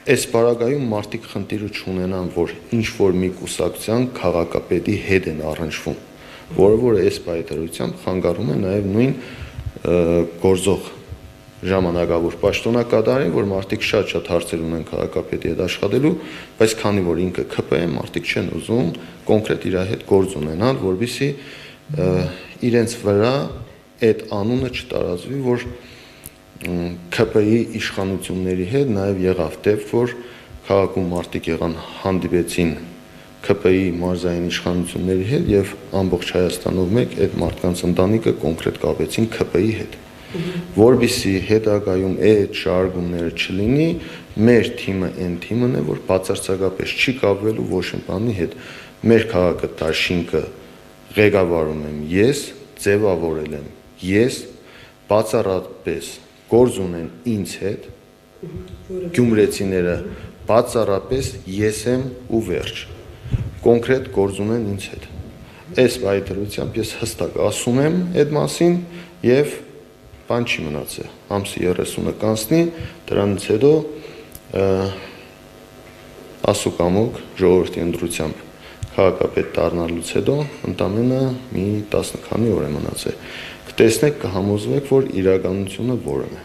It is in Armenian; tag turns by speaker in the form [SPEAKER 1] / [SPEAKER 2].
[SPEAKER 1] այս պարագայում մարդիկ խնդիրը չունենան, որ ինչ-որ մի կուսակցության քաղաքապետի հետ են առնչվում, որը այս պայթարությամբ խանգարում է նաև նույն գործող ժամանակավոր պաշտոնակատարին, որ մարդիկ շատ հարցեր ունեն քաղաքապետի հետ աշխատելու, բայց քանի որ ինքը ՔՊ է, մարդիկ չեն ուզում կոնկրետ իր հետ գործ ունենալ, որպեսզի իրենց վրա այդ անունը չտարածվի, որ ՔՊ-ի իշխանությունների հետ նաև եղավ դեպք, որ քաղաքում մարդիկ եղան հանդիպեցին ՔՊ-ի մարզային իշխանությունների հետ եւ ամբողջ Հայաստանով մեկ այդ մարդկանց ընտանիքը կոնկրետ կապեցին ՔՊ-ի հետ, որպեսզի հետագայում այդ շարժումները չլինի, մեր թիմը այն թիմն է, որ բացարձակապես չի կապվելու ոչ մի բանի հետ, մեր քաղաքը դաշինքը ղեկավարում եմ ես, ձևավորել եմ ես, բացառապես գործ ունեն ինձ հետ, գյումրեցիները բացառապես ես եմ ու վերջ, կոնկրետ գործ ունեն ինձ հետ, այս պայթարությամբ ես հստակ ասում եմ այդ մասին եւ բան չի մնացել, ամսի 30-ը կանցնի, դրանից հետո ասուկամոք ժողովրդի ընտրությամբ քաղաքապետ դառնալուց հետո ընդամենը մի 10 քանի օր է մնացել, կտեսնեք, կհամոզվեք, որ իրականությունը որն է։